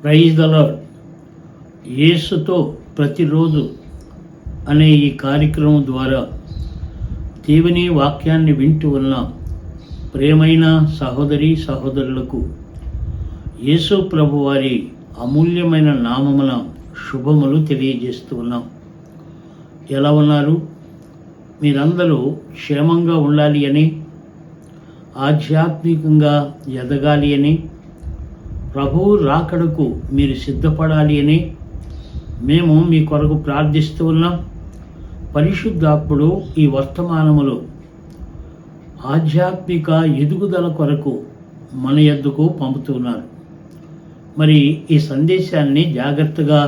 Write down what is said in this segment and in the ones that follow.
Praise the lord. యేసుతో ప్రతిరోజు అనే ఈ కార్యక్రమం ద్వారా దేవుని వాక్యాన్ని వింటూ ఉన్న ప్రేమైన సహోదరి సహోదరులకు యేసు ప్రభు వారి అమూల్యమైన నామమున శుభములు తెలియజేస్తూ ఉన్నాం. ఎలా ఉన్నారు? మీరందరూ క్షేమంగా ఉండాలి అని, ఆధ్యాత్మికంగా ఎదగాలి అని, ప్రభువు రాకడకు మీరు సిద్ధపడాలి అని మేము మీ కొరకు ప్రార్థిస్తూ ఉన్నాం. పరిశుద్ధాత్ముడు ఈ వర్తమానములో ఆధ్యాత్మిక ఎదుగుదల కొరకు మన యొద్దకు పంపుతున్నారు. మరి ఈ సందేశాన్ని జాగ్రత్తగా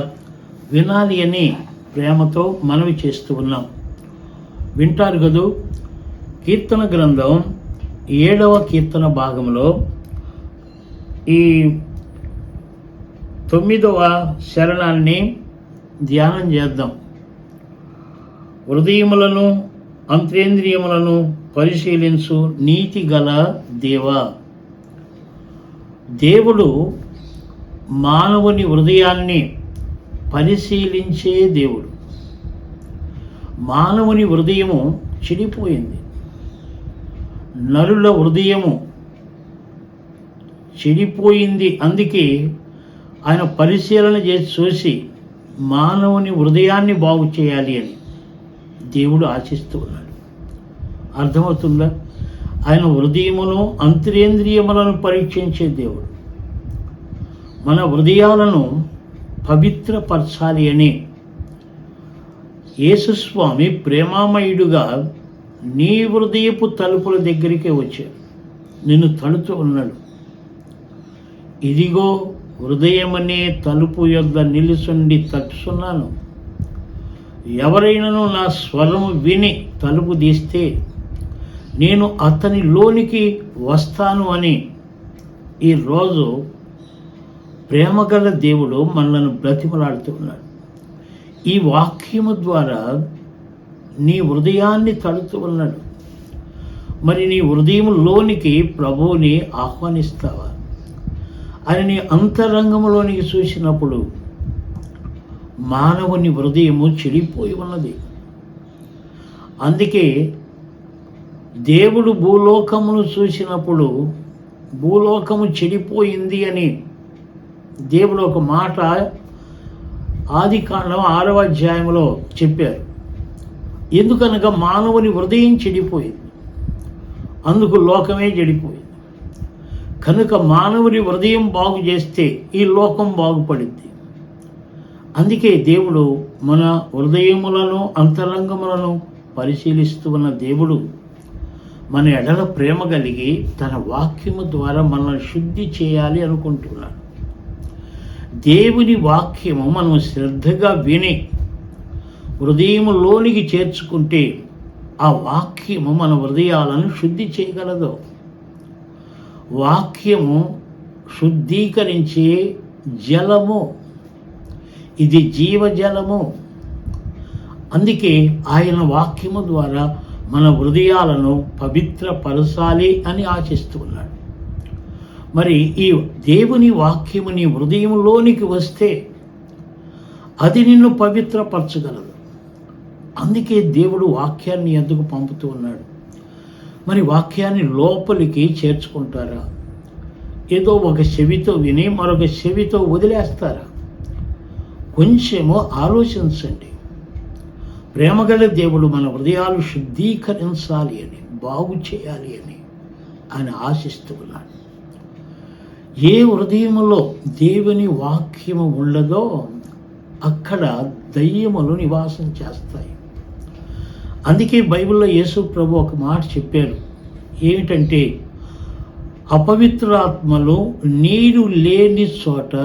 వినాలి అని ప్రేమతో మనవి చేస్తూ ఉన్నాం. వింటారు కదూ. కీర్తన గ్రంథం 7వ కీర్తన భాగంలో ఈ 9వ శరణాన్ని ధ్యానం చేద్దాం. హృదయములను అంతరేంద్రియములను పరిశీలించు నీతి గల దేవా. దేవుడు మానవుని హృదయాన్ని పరిశీలించే దేవుడు. మానవుని హృదయము చెడిపోయింది. నరుల హృదయము చెడిపోయింది. అందుకే ఆయన పరిశీలన చేసి చూసి మానవుని హృదయాన్ని బాగు చేయాలి అని దేవుడు ఆశిస్తూ ఉన్నాడు. అర్థమవుతుందా? ఆయన హృదయమును అంతరేంద్రియములను పరీక్షించే దేవుడు. మన హృదయాలను పవిత్రపరచాలి అని యేసుస్వామి ప్రేమామయుడుగా నీ హృదయపు తలుపుల దగ్గరికే వచ్చాడు. నిన్ను తడుతూ ఉన్నాడు. ఇదిగో హృదయమనే తలుపు యొద్ద నిలుచుండి తట్టుచున్నాను. ఎవరైనాను నా స్వరము విని తలుపు తీస్తే నేను అతని లోనికి వస్తాను అని ఈరోజు ప్రేమగల దేవుడు మనల్ని బ్రతిమలాడుతున్నాడు. ఈ వాక్యము ద్వారా నీ హృదయాన్ని తడుతూ ఉన్నాడు. మరి నీ హృదయంలోనికి ప్రభువుని ఆహ్వానిస్తావా? ఆయన నీ అంతరంగంలోనికి చూసినప్పుడు మానవుని హృదయము చెడిపోయి ఉన్నది. అందుకే దేవుడు భూలోకమును చూసినప్పుడు భూలోకము చెడిపోయింది అని దేవుడు ఒక మాట ఆదికాండం 6వ అధ్యాయంలో చెప్పారు. ఎందుకనగా మానవుని హృదయం చెడిపోయింది. అందుకు లోకమే చెడిపోయింది. కనుక మానవుని హృదయం బాగు చేస్తే ఈ లోకం బాగుపడింది. అందుకే దేవుడు మన హృదయములను అంతరంగములను పరిశీలిస్తూ ఉన్న దేవుడు మన ఎడల ప్రేమ కలిగి తన వాక్యము ద్వారా మనల్ని శుద్ధి చేయాలి అనుకుంటున్నాడు. దేవుని వాక్యము మనం శ్రద్ధగా విని హృదయములోనికి చేర్చుకుంటే ఆ వాక్యము మన హృదయాలను శుద్ధి చేయగలదు. వాక్యము శుద్ధీకరించే జలము. ఇది జీవజలము. అందుకే ఆయన వాక్యము ద్వారా మన హృదయాలను పవిత్రపరచాలి అని ఆశిస్తున్నాడు. మరి ఈ దేవుని వాక్యము నీ హృదయంలోనికి వస్తే అది నిన్ను పవిత్రపరచగలదు. అందుకే దేవుడు వాక్యాన్ని ఎందుకు పంపుతూ ఉన్నాడు? మరి వాక్యాన్ని లోపలికి చేర్చుకుంటారా? ఏదో ఒక చెవితో విని మరొక చెవితో వదిలేస్తారా? కొంచెము ఆలోచించండి. ప్రేమగల దేవుడు మన హృదయాలు శుద్ధీకరించాలి అని, బాగు చేయాలి అని ఆయన ఆశిస్తూ ఉన్నాడు. ఏ హృదయములో దేవుని వాక్యము ఉండదో అక్కడ దయ్యములు నివాసం చేస్తాయి. అందుకే బైబిల్లో యేసు ప్రభు ఒక మాట చెప్పారు. ఏమిటంటే, అపవిత్రాత్మలు నీరు లేని చోట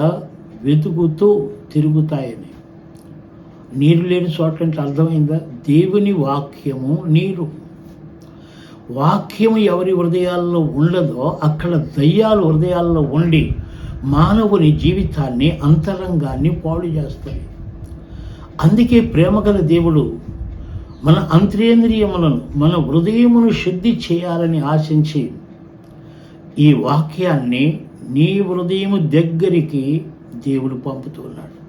వెతుకుతూ తిరుగుతాయని. నీరు లేని చోట అంటే అర్థమైందా? దేవుని వాక్యము నీరు. వాక్యము ఎవరి హృదయాల్లో ఉండదో అక్కడ దయ్యాలు హృదయాల్లో ఉండి మానవుని జీవితాన్ని అంతరంగాన్ని పాడు చేస్తాయి. అందుకే ప్రేమగల దేవుడు మన అంతరేంద్రియములను మన హృదయమును శుద్ధి చేయాలని ఆశించి ఈ వాక్యాన్ని నీ హృదయము దగ్గరికి దేవుడు పంపుతున్నాడు.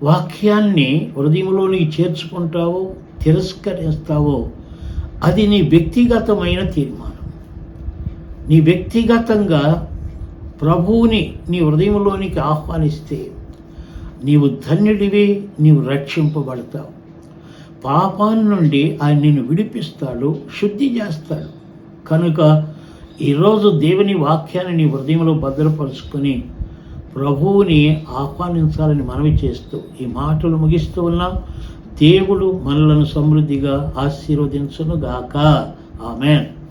వాక్యాన్ని హృదయంలోనికి చేర్చుకుంటావో తిరస్కరిస్తావో అది నీ వ్యక్తిగతమైన తీర్మానం. నీ వ్యక్తిగతంగా ప్రభువుని నీ హృదయంలోనికి ఆహ్వానిస్తే నీవు ధన్యుడివి, నీవు రక్షింపబడతావు. పాపాన్ని నుండి ఆయన నిన్ను విడిపిస్తాడు, శుద్ధి చేస్తాడు. కనుక ఈరోజు దేవుని వాక్యాన్ని నీ హృదయంలో భద్రపరుచుకొని ప్రభువుని ఆహ్వానించాలని మనవి చేస్తూ ఈ మాటలు ముగిస్తూ ఉన్నాం. దేవుడు మనలను సమృద్ధిగా ఆశీర్వదించునుగాక. ఆమేన్.